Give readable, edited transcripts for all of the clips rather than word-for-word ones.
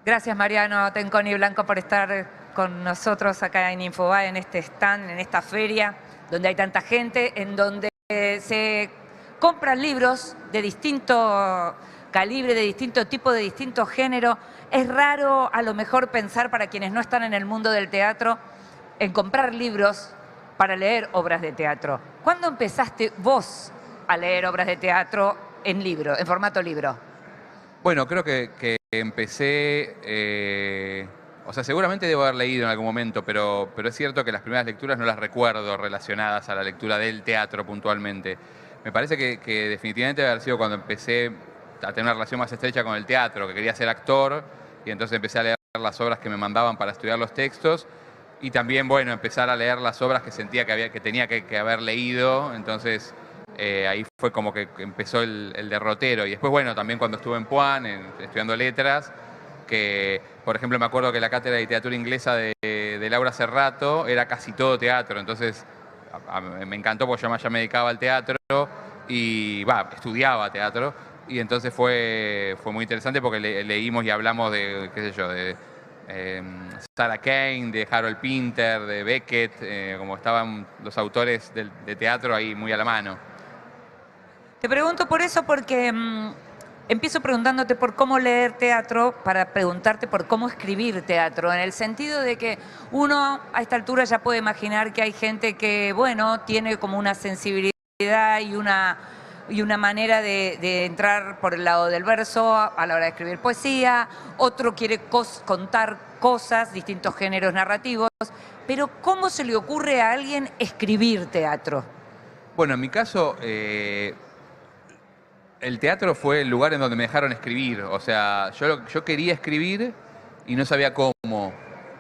Gracias, Mariano Tenconi Blanco, por estar con nosotros acá en Infobae, en este stand, en esta feria, donde hay tanta gente, en donde se compran libros de distinto calibre, de distinto tipo, de distinto género. Es raro, a lo mejor, pensar, para quienes no están en el mundo del teatro, en comprar libros para leer obras de teatro. ¿Cuándo empezaste vos a leer obras de teatro en libro, en formato libro? Bueno, creo que empecé, o sea, seguramente debo haber leído en algún momento, pero es cierto que las primeras lecturas no las recuerdo relacionadas a la lectura del teatro puntualmente. Me parece que definitivamente debe haber sido cuando empecé a tener una relación más estrecha con el teatro, que quería ser actor, y entonces empecé a leer las obras que me mandaban para estudiar los textos, y también, bueno, empezar a leer las obras que sentía que tenía que haber leído, entonces ahí fue como que empezó el derrotero. Y después, bueno, también cuando estuve en Puan, estudiando letras, que por ejemplo me acuerdo que la cátedra de literatura inglesa de Laura Serrato era casi todo teatro, entonces me encantó porque yo ya me dedicaba al teatro y estudiaba teatro, y entonces fue muy interesante porque leímos y hablamos de, qué sé yo, de Sarah Kane, de Harold Pinter, de Beckett, como estaban los autores de teatro ahí muy a la mano. Te pregunto por eso porque empiezo preguntándote por cómo leer teatro para preguntarte por cómo escribir teatro, en el sentido de que uno a esta altura ya puede imaginar que hay gente que, bueno, tiene como una sensibilidad y una manera de entrar por el lado del verso a la hora de escribir poesía, otro quiere contar cosas, distintos géneros narrativos, pero ¿cómo se le ocurre a alguien escribir teatro? Bueno, en mi caso, el teatro fue el lugar en donde me dejaron escribir. O sea, yo quería escribir y no sabía cómo.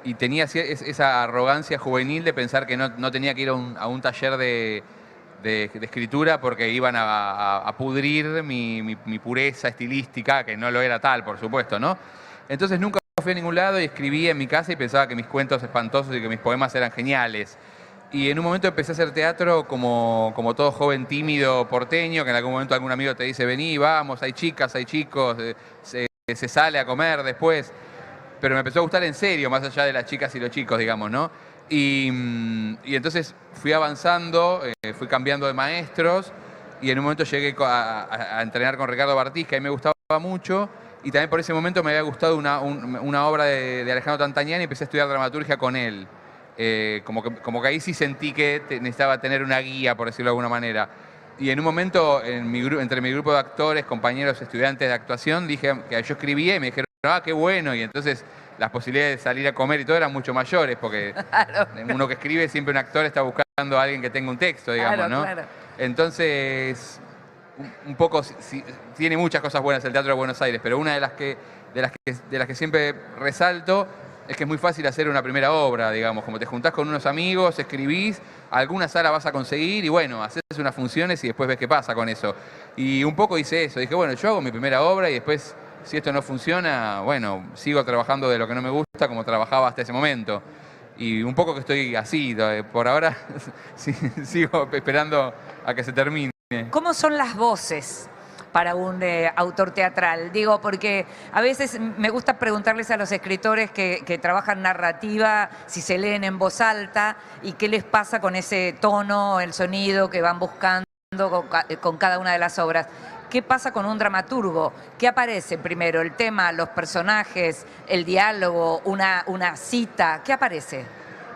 Y tenía esa arrogancia juvenil de pensar que no tenía que ir a un taller de escritura porque iban a pudrir mi pureza estilística, que no lo era tal, por supuesto, ¿no? Entonces nunca fui a ningún lado y escribía en mi casa y pensaba que mis cuentos espantosos y que mis poemas eran geniales. Y en un momento empecé a hacer teatro como todo joven tímido porteño, que en algún momento algún amigo te dice, vení, vamos, hay chicas, hay chicos, se sale a comer después. Pero me empezó a gustar en serio, más allá de las chicas y los chicos, digamos, ¿no? Y entonces fui avanzando, fui cambiando de maestros, y en un momento llegué a entrenar con Ricardo Bartís, que a mí me gustaba mucho, y también por ese momento me había gustado una obra de Alejandro Tantagnani y empecé a estudiar dramaturgia con él. Como que ahí sí sentí que necesitaba tener una guía, por decirlo de alguna manera. Y en un momento, entre mi grupo de actores, compañeros, estudiantes de actuación, dije que yo escribía y me dijeron, ah, qué bueno, y entonces las posibilidades de salir a comer y todo eran mucho mayores, porque claro, uno que escribe, siempre un actor está buscando a alguien que tenga un texto, digamos, claro, ¿no? Claro. Entonces, un poco, tiene muchas cosas buenas el Teatro de Buenos Aires, pero una de las que siempre resalto es que es muy fácil hacer una primera obra, digamos, como te juntás con unos amigos, escribís, alguna sala vas a conseguir y bueno, haces unas funciones y después ves qué pasa con eso. Y un poco hice eso, dije, bueno, yo hago mi primera obra y después, si esto no funciona, bueno, sigo trabajando de lo que no me gusta como trabajaba hasta ese momento. Y un poco que estoy así, por ahora sigo esperando a que se termine. ¿Cómo son las voces para un autor teatral? Digo, porque a veces me gusta preguntarles a los escritores que trabajan narrativa si se leen en voz alta y qué les pasa con ese tono, el sonido que van buscando con cada una de las obras. ¿Qué pasa con un dramaturgo? ¿Qué aparece primero? ¿El tema, los personajes, el diálogo, una cita? ¿Qué aparece?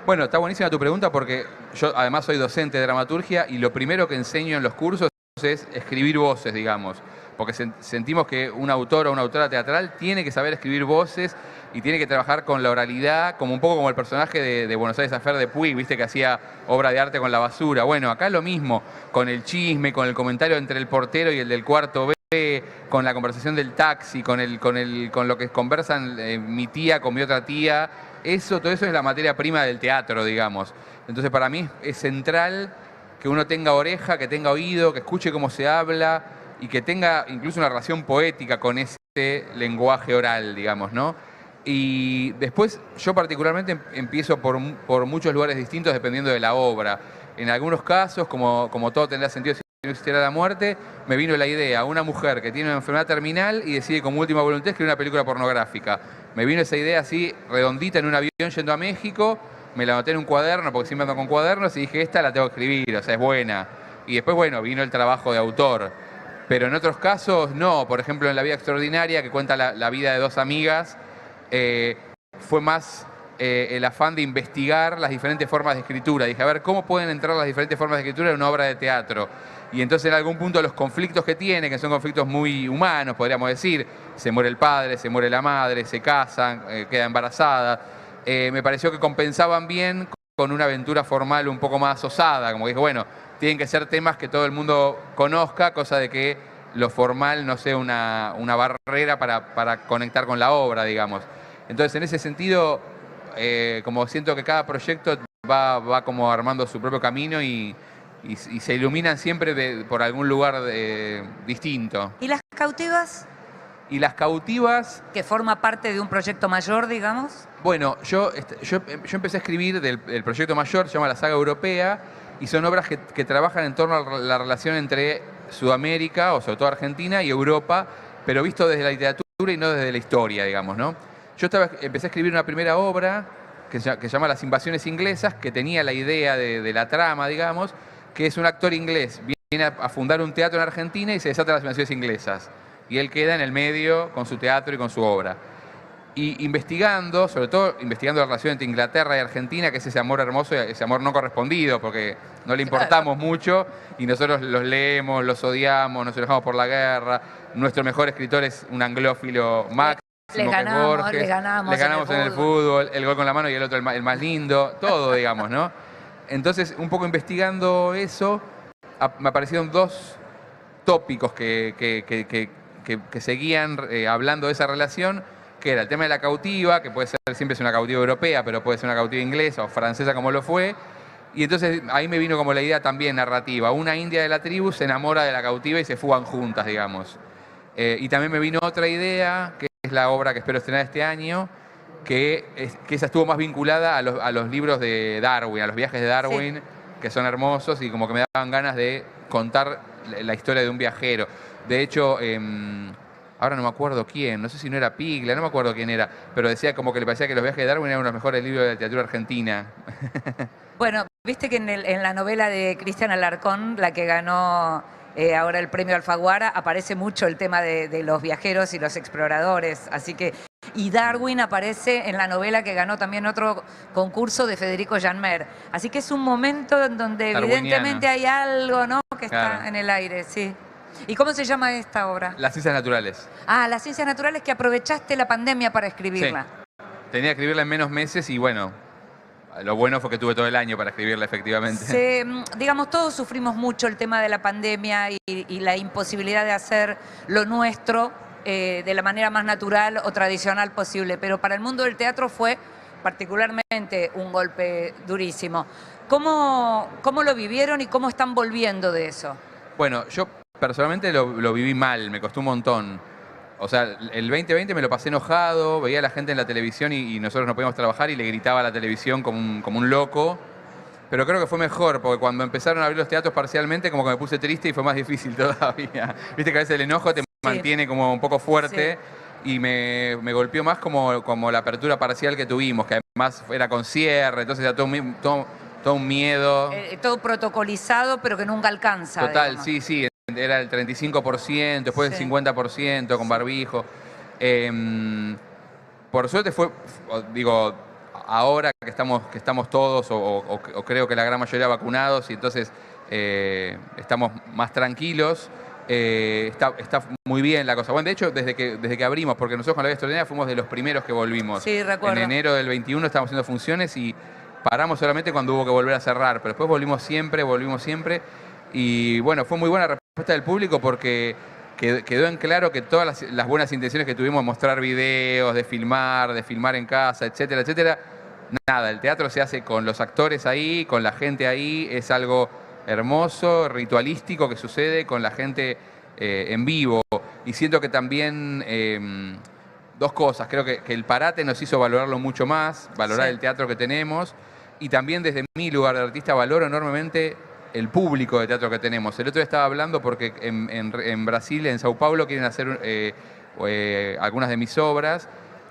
Bueno, está buenísima tu pregunta porque yo además soy docente de dramaturgia y lo primero que enseño en los cursos es escribir voces, digamos, porque sentimos que un autor o una autora teatral tiene que saber escribir voces y tiene que trabajar con la oralidad, como un poco como el personaje de Buenos Aires Affair de Puig, viste, que hacía obra de arte con la basura. Bueno, acá lo mismo, con el chisme, con el comentario entre el portero y el del cuarto B, con la conversación del taxi, con lo que conversan mi tía con mi otra tía. Todo eso es la materia prima del teatro, digamos. Entonces para mí es central que uno tenga oreja, que tenga oído, que escuche cómo se habla y que tenga incluso una relación poética con ese lenguaje oral, digamos, ¿no? Y después yo particularmente empiezo por muchos lugares distintos dependiendo de la obra. En algunos casos, como todo tendrá sentido no existiera la muerte, me vino la idea, una mujer que tiene una enfermedad terminal y decide como última voluntad escribir una película pornográfica. Me vino esa idea así, redondita, en un avión yendo a México, me la anoté en un cuaderno, porque siempre ando con cuadernos, y dije, esta la tengo que escribir, o sea, es buena. Y después, bueno, vino el trabajo de autor. Pero en otros casos, no. Por ejemplo, en La vida extraordinaria, que cuenta la vida de dos amigas, fue más el afán de investigar las diferentes formas de escritura. Dije, a ver, ¿cómo pueden entrar las diferentes formas de escritura en una obra de teatro? Y entonces en algún punto los conflictos que tiene, que son conflictos muy humanos, podríamos decir, se muere el padre, se muere la madre, se casan, queda embarazada, me pareció que compensaban bien con una aventura formal un poco más osada, como que dije, bueno, tienen que ser temas que todo el mundo conozca, cosa de que lo formal no sea una barrera para conectar con la obra, digamos. Entonces, en ese sentido, como siento que cada proyecto va como armando su propio camino y se iluminan siempre por algún lugar distinto. ¿Y las cautivas? Y las cautivas... Que forma parte de un proyecto mayor, digamos. Bueno, yo empecé a escribir del proyecto mayor, se llama La Saga Europea, y son obras que trabajan en torno a la relación entre Sudamérica, o sobre todo Argentina, y Europa, pero visto desde la literatura y no desde la historia, digamos, ¿no? Yo empecé a escribir una primera obra que se llama Las Invasiones Inglesas, que tenía la idea de la trama, digamos, que es un actor inglés, viene a fundar un teatro en Argentina y se desatan las invasiones inglesas. Y él queda en el medio con su teatro y con su obra. Y investigando, sobre todo investigando la relación entre Inglaterra y Argentina, que es ese amor hermoso y ese amor no correspondido, porque no le importamos mucho y nosotros los leemos, los odiamos, nos enojamos por la guerra. Nuestro mejor escritor es un anglófilo máximo. Le ganamos en el fútbol, el gol con la mano y el otro el más lindo, todo, digamos, ¿no? Entonces, un poco investigando eso, me aparecieron dos tópicos que seguían hablando de esa relación, que era el tema de la cautiva, que puede ser, siempre es una cautiva europea, pero puede ser una cautiva inglesa o francesa como lo fue. Y entonces ahí me vino como la idea también narrativa. Una india de la tribu se enamora de la cautiva y se fugan juntas, digamos. Y también me vino otra idea, que es la obra que espero estrenar este año, que esa estuvo más vinculada a los libros de Darwin, a los viajes de Darwin, sí, que son hermosos y como que me daban ganas de contar la historia de un viajero. De hecho, ahora no me acuerdo quién, no sé si no era Piglia, no me acuerdo quién era, pero decía como que le parecía que los viajes de Darwin eran uno de los mejores libros de la literatura argentina. Bueno, viste que en la novela de Cristian Alarcón, la que ganó ahora el premio Alfaguara, aparece mucho el tema de los viajeros y los exploradores, así que... Y Darwin aparece en la novela que ganó también otro concurso de Federico Janmer. Así que es un momento en donde evidentemente hay algo, ¿no?, que está en el aire, sí. ¿Y cómo se llama esta obra? Las ciencias naturales. Ah, Las ciencias naturales, que aprovechaste la pandemia para escribirla. Sí. Tenía que escribirla en menos meses y bueno, lo bueno fue que tuve todo el año para escribirla efectivamente. Digamos, todos sufrimos mucho el tema de la pandemia y la imposibilidad de hacer lo nuestro de la manera más natural o tradicional posible, pero para el mundo del teatro fue particularmente un golpe durísimo. ¿Cómo lo vivieron y cómo están volviendo de eso? Bueno, yo personalmente lo viví mal, me costó un montón. O sea, el 2020 me lo pasé enojado, veía a la gente en la televisión y nosotros no podíamos trabajar y le gritaba a la televisión como un loco. Pero creo que fue mejor, porque cuando empezaron a abrir los teatros parcialmente, como que me puse triste y fue más difícil todavía. Viste que a veces el enojo te mantiene como un poco fuerte, sí, y me golpeó más como la apertura parcial que tuvimos, que además era con cierre, entonces era todo un miedo. Todo protocolizado, pero que nunca alcanza. Total, digamos. sí, era el 35%, después el 50% con barbijo. Por suerte fue, digo, ahora que estamos todos, o creo que la gran mayoría vacunados, y entonces estamos más tranquilos. Está muy bien la cosa. Bueno, de hecho, desde que abrimos, porque nosotros con La Vida Extraordinaria fuimos de los primeros que volvimos. Sí, recuerdo. En enero del 21 estábamos haciendo funciones y paramos solamente cuando hubo que volver a cerrar, pero después volvimos siempre. Y bueno, fue muy buena la respuesta del público porque quedó en claro que todas las buenas intenciones que tuvimos, mostrar videos, de filmar en casa, etcétera, etcétera, nada, el teatro se hace con los actores ahí, con la gente ahí, es algo hermoso, ritualístico que sucede con la gente en vivo. Y siento que también, dos cosas, creo que el parate nos hizo valorarlo mucho más, valorar el teatro que tenemos, y también desde mi lugar de artista valoro enormemente el público de teatro que tenemos. El otro día estaba hablando porque en Brasil, en Sao Paulo, quieren hacer algunas de mis obras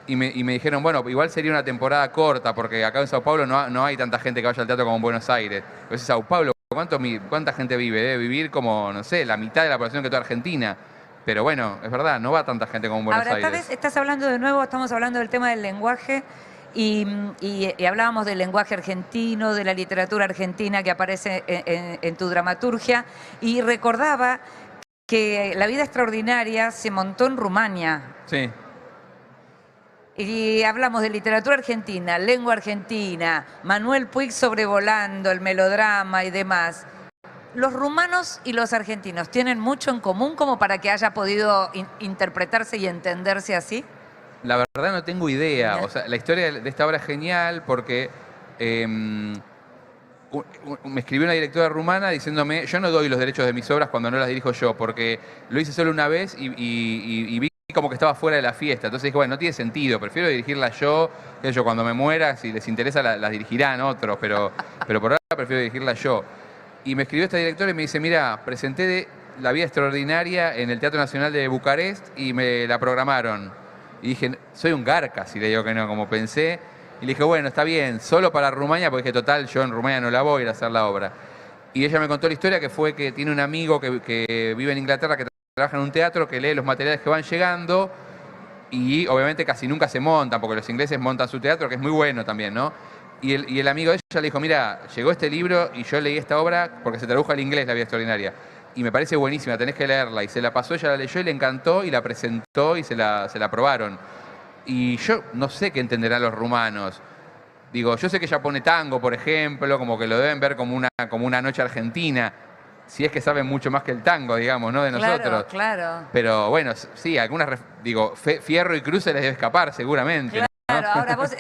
y me dijeron, bueno, igual sería una temporada corta porque acá en Sao Paulo no hay tanta gente que vaya al teatro como en Buenos Aires. Entonces, Sao Paulo, ¿cuánta gente vive? Debe vivir como, no sé, la mitad de la población que toda Argentina. Pero bueno, es verdad, no va tanta gente como en Buenos Aires. Ahora, estás hablando de nuevo, estamos hablando del tema del lenguaje y hablábamos del lenguaje argentino, de la literatura argentina que aparece en tu dramaturgia y recordaba que La vida extraordinaria se montó en Rumania. Sí. Y hablamos de literatura argentina, lengua argentina, Manuel Puig sobrevolando, el melodrama y demás. ¿Los rumanos y los argentinos tienen mucho en común como para que haya podido interpretarse y entenderse así? La verdad no tengo idea. O sea, la historia de esta obra es genial porque me escribió una directora rumana diciéndome, yo no doy los derechos de mis obras cuando no las dirijo yo, porque lo hice solo una vez y vi como que estaba fuera de la fiesta. Entonces dije, bueno, no tiene sentido, prefiero dirigirlas yo, que yo cuando me muera, si les interesa las dirigirán otros, pero por ahora prefiero dirigirlas yo. Y me escribió esta directora y me dice, mira, presenté La vida extraordinaria en el Teatro Nacional de Bucarest y me la programaron. Y dije, soy un garca si le digo que no, como pensé. Y le dije, bueno, está bien, solo para Rumania, porque dije, total, yo en Rumania no la voy a ir a hacer la obra. Y ella me contó la historia que fue que tiene un amigo que vive en Inglaterra, que trabaja en un teatro, que lee los materiales que van llegando y obviamente casi nunca se montan, porque los ingleses montan su teatro, que es muy bueno también, ¿no? Y el amigo de ella le dijo, mira, llegó este libro y yo leí esta obra porque se tradujo al inglés, La vida extraordinaria. Y me parece buenísima, tenés que leerla. Y se la pasó, ella la leyó y le encantó y la presentó y se la aprobaron. Y yo no sé qué entenderán los rumanos. Digo, yo sé que ella pone tango, por ejemplo, como que lo deben ver como una noche argentina. Si es que saben mucho más que el tango, digamos, ¿no? De nosotros. Claro. Pero bueno, sí, algunas, digo, Fierro y Cruz se les debe escapar, seguramente. Claro. Claro, ahora vos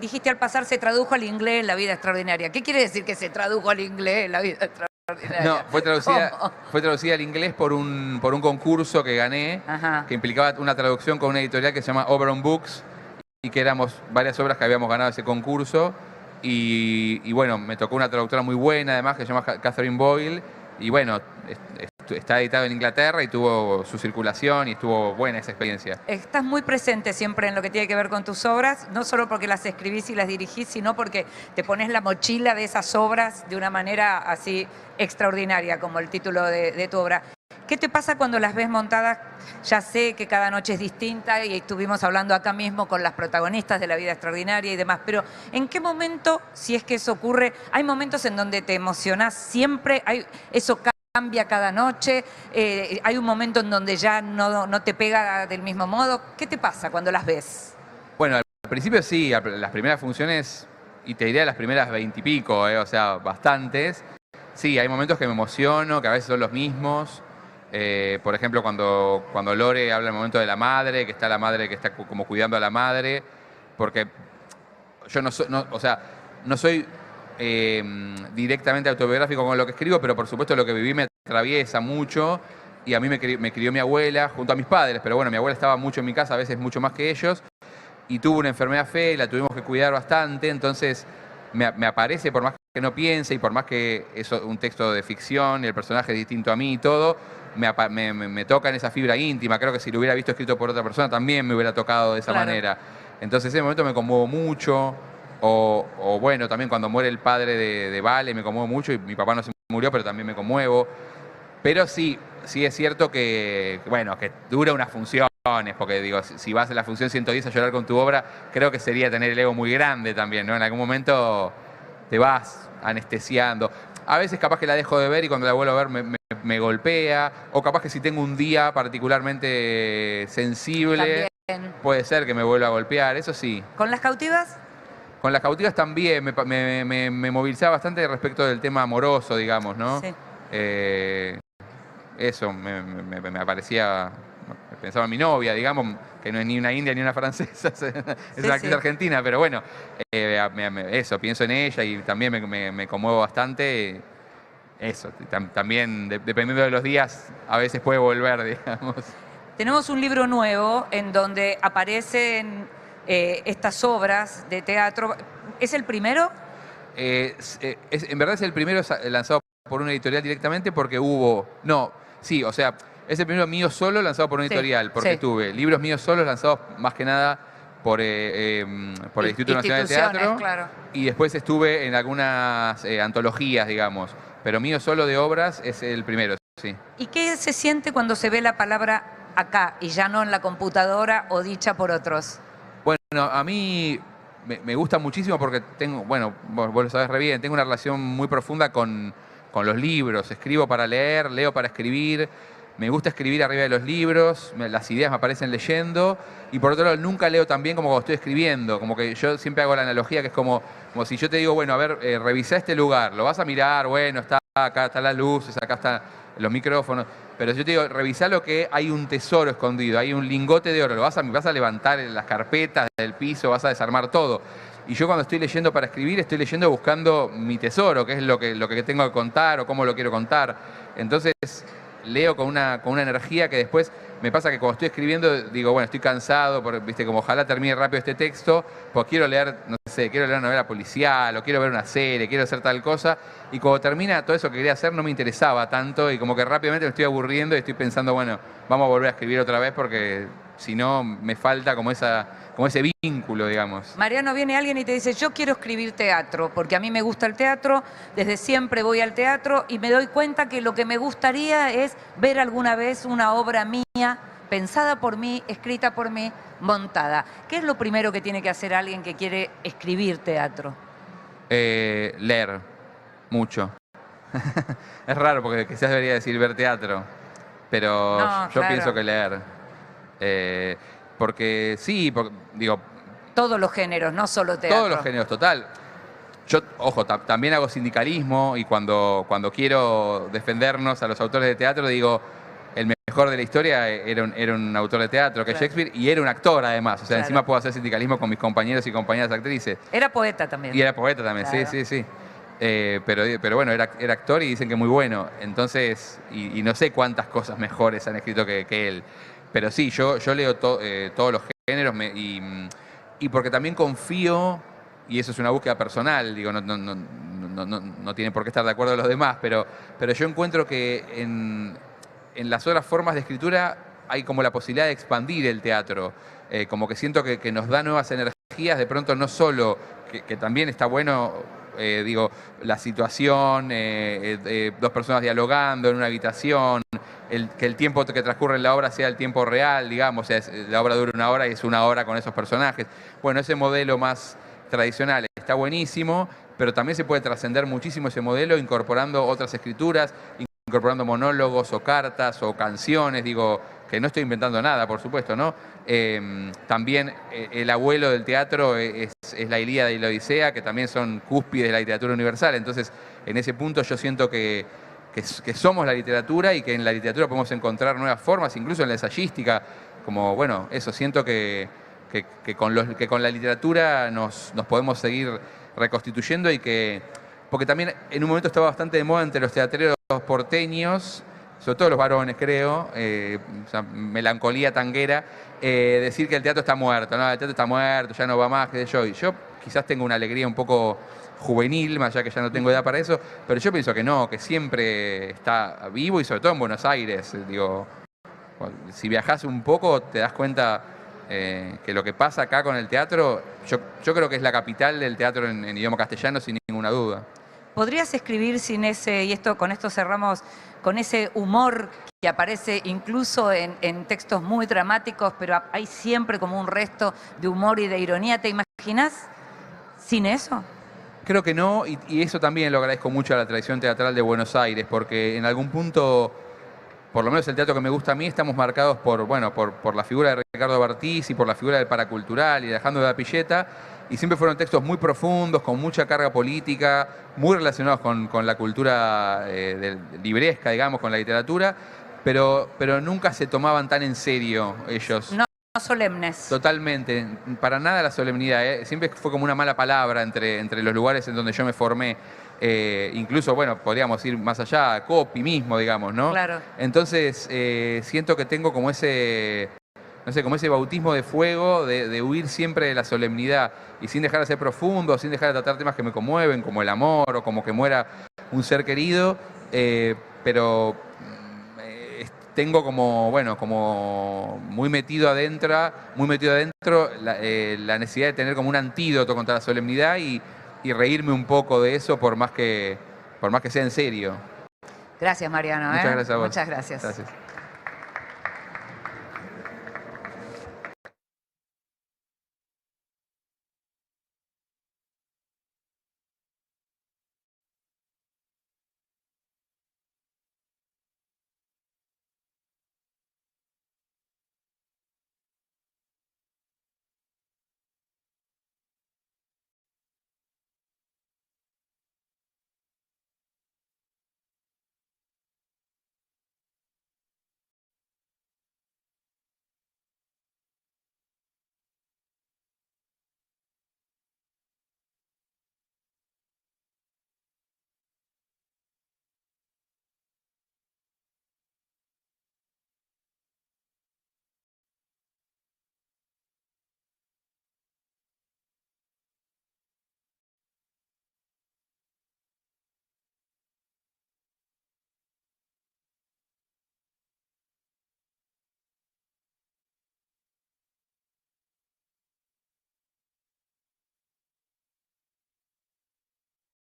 dijiste al pasar se tradujo al inglés La vida extraordinaria. ¿Qué quiere decir que se tradujo al inglés La vida extraordinaria? No, fue traducida al inglés por un concurso que gané, que implicaba una traducción con una editorial que se llama Oberon Books y que éramos varias obras que habíamos ganado ese concurso. Y bueno, me tocó una traductora muy buena además que se llama Catherine Boyle. Y bueno, está editado en Inglaterra y tuvo su circulación y estuvo buena esa experiencia. Estás muy presente siempre en lo que tiene que ver con tus obras, no solo porque las escribís y las dirigís, sino porque te pones la mochila de esas obras de una manera así extraordinaria, como el título de tu obra. ¿Qué te pasa cuando las ves montadas? Ya sé que cada noche es distinta y estuvimos hablando acá mismo con las protagonistas de La vida extraordinaria y demás, pero ¿en qué momento, si es que eso ocurre, hay momentos en donde te emocionás siempre, eso cambia cada noche, hay un momento en donde ya no te pega del mismo modo? ¿Qué te pasa cuando las ves? Bueno, al principio sí, las primeras funciones, y te diría las primeras 20 y pico, o sea, bastantes. Sí, hay momentos que me emociono, que a veces son los mismos. Por ejemplo, cuando Lore habla en el momento de la madre, que está la madre que está como cuidando a la madre, porque yo no soy directamente autobiográfico con lo que escribo, pero por supuesto lo que viví me atraviesa mucho y a mí me crió mi abuela junto a mis padres, pero bueno, mi abuela estaba mucho en mi casa, a veces mucho más que ellos, y tuvo una enfermedad fea y la tuvimos que cuidar bastante, entonces me aparece, por más que no piense y por más que es un texto de ficción y el personaje es distinto a mí y todo, me toca en esa fibra íntima. Creo que si lo hubiera visto escrito por otra persona también me hubiera tocado de esa manera. Entonces en ese momento me conmuevo mucho. O bueno, también cuando muere el padre de Vale me conmuevo mucho y mi papá no se murió, pero también me conmuevo. Pero sí es cierto que, bueno, que dura unas funciones, porque digo, si vas a la función 110 a llorar con tu obra, creo que sería tener el ego muy grande también, ¿no? En algún momento te vas anestesiando. A veces capaz que la dejo de ver y cuando la vuelvo a ver me golpea, o capaz que si tengo un día particularmente sensible, también puede ser que me vuelva a golpear, eso sí. ¿Con Las cautivas? Con Las cautivas también me movilizaba bastante respecto del tema amoroso, digamos, ¿no? Sí. Eso me aparecía, pensaba en mi novia, digamos, que no es ni una india ni una francesa, es una actriz argentina, pero bueno, eso, pienso en ella y también me conmuevo bastante. Eso, también dependiendo de los días, a veces puede volver, digamos. Tenemos un libro nuevo en donde aparecen estas obras de teatro. ¿Es el primero? En verdad es el primero lanzado por una editorial directamente porque hubo... No, sí, o sea, es el primero mío solo lanzado por una editorial, porque tuve libros míos solos lanzados más que nada por el Instituto Nacional de Teatro. Claro. Y después estuve en algunas antologías, digamos. Pero mío solo de obras es el primero, sí. ¿Y qué se siente cuando se ve la palabra acá y ya no en la computadora o dicha por otros? Bueno, a mí me gusta muchísimo porque tengo, bueno, vos lo sabés re bien, tengo una relación muy profunda con los libros. Escribo para leer, leo para escribir. Me gusta escribir arriba de los libros, las ideas me aparecen leyendo, y por otro lado nunca leo tan bien como cuando estoy escribiendo. Como que yo siempre hago la analogía que es como si yo te digo, bueno, a ver, revisá este lugar, lo vas a mirar, bueno, está acá, están las luces, acá están los micrófonos, pero si yo te digo, revisá lo que hay un tesoro escondido, hay un lingote de oro, vas a levantar las carpetas del piso, vas a desarmar todo. Y yo cuando estoy leyendo para escribir, estoy leyendo buscando mi tesoro, que es lo que tengo que contar o cómo lo quiero contar. Entonces leo con una energía que después me pasa que cuando estoy escribiendo digo, bueno, estoy cansado, viste, como ojalá termine rápido este texto, pues quiero leer, no sé, quiero leer una novela policial o quiero ver una serie, quiero hacer tal cosa, y cuando termina todo eso que quería hacer no me interesaba tanto y como que rápidamente me estoy aburriendo y estoy pensando, bueno, vamos a volver a escribir otra vez porque si no me falta como ese vínculo, digamos. Mariano, viene alguien y te dice, yo quiero escribir teatro, porque a mí me gusta el teatro, desde siempre voy al teatro y me doy cuenta que lo que me gustaría es ver alguna vez una obra mía, pensada por mí, escrita por mí, montada. ¿Qué es lo primero que tiene que hacer alguien que quiere escribir teatro? Leer mucho. Es raro porque quizás debería decir ver teatro, pero No, yo claro. pienso que leer. Porque sí, digo... Todos los géneros, no solo teatro. Todos los géneros, total. Yo, ojo, también hago sindicalismo y cuando quiero defendernos a los autores de teatro digo, el mejor de la historia era un autor de teatro, que es Shakespeare, y era un actor además. O sea, encima puedo hacer sindicalismo con mis compañeros y compañeras actrices. Era poeta también. Y era poeta también, claro. Sí. Pero bueno, era actor y dicen que muy bueno. Entonces, y no sé cuántas cosas mejores han escrito que él. Pero sí, yo leo todos los géneros y porque también confío, y eso es una búsqueda personal, digo, no tiene por qué estar de acuerdo los demás, pero yo encuentro que en las otras formas de escritura hay como la posibilidad de expandir el teatro. Como que siento que nos da nuevas energías, de pronto no solo, que también está bueno, digo, la situación, dos personas dialogando en una habitación, que el tiempo que transcurre en la obra sea el tiempo real, digamos, o sea, la obra dura 1 hora y es 1 hora con esos personajes. Bueno, ese modelo más tradicional está buenísimo, pero también se puede trascender muchísimo ese modelo incorporando otras escrituras, incorporando monólogos o cartas o canciones, digo, que no estoy inventando nada, por supuesto, ¿no? También el abuelo del teatro es la Ilíada y la Odisea, que también son cúspides de la literatura universal. Entonces, en ese punto yo siento que somos la literatura y que en la literatura podemos encontrar nuevas formas, incluso en la ensayística, como, bueno, eso, siento que con la literatura nos podemos seguir reconstituyendo porque también en un momento estaba bastante de moda entre los teatreros porteños, sobre todo los varones, creo, o sea, melancolía tanguera, decir que el teatro está muerto, ¿no? El teatro está muerto, ya no va más, qué sé yo. Y yo quizás tengo una alegría un poco juvenil, más allá que ya no tengo edad para eso, pero yo pienso que no, que siempre está vivo y sobre todo en Buenos Aires. Digo, si viajás un poco te das cuenta que lo que pasa acá con el teatro, yo creo que es la capital del teatro en idioma castellano sin ninguna duda. ¿Podrías escribir sin ese, y con esto cerramos, con ese humor que aparece incluso en textos muy dramáticos, pero hay siempre como un resto de humor y de ironía? ¿Te imaginas sin eso? Creo que no, y eso también lo agradezco mucho a la tradición teatral de Buenos Aires, porque en algún punto, por lo menos el teatro que me gusta a mí, estamos marcados por la figura de Ricardo Bartiz y por la figura del paracultural y de Alejandro de la Pilleta, y siempre fueron textos muy profundos, con mucha carga política, muy relacionados con la cultura libresca, digamos, con la literatura, pero nunca se tomaban tan en serio ellos. No solemnes. Totalmente, para nada la solemnidad, siempre fue como una mala palabra entre los lugares en donde yo me formé. Incluso, bueno, podríamos ir más allá, a Coppi mismo, digamos, ¿no? Claro. Entonces, siento que tengo como ese, no sé, como ese bautismo de fuego de huir siempre de la solemnidad y sin dejar de ser profundo, sin dejar de tratar temas que me conmueven, como el amor o como que muera un ser querido. pero tengo como, bueno, como muy metido adentro la necesidad de tener como un antídoto contra la solemnidad y reírme un poco de eso por más que sea en serio. Gracias, Mariano. Muchas gracias a vos. Muchas gracias. Gracias.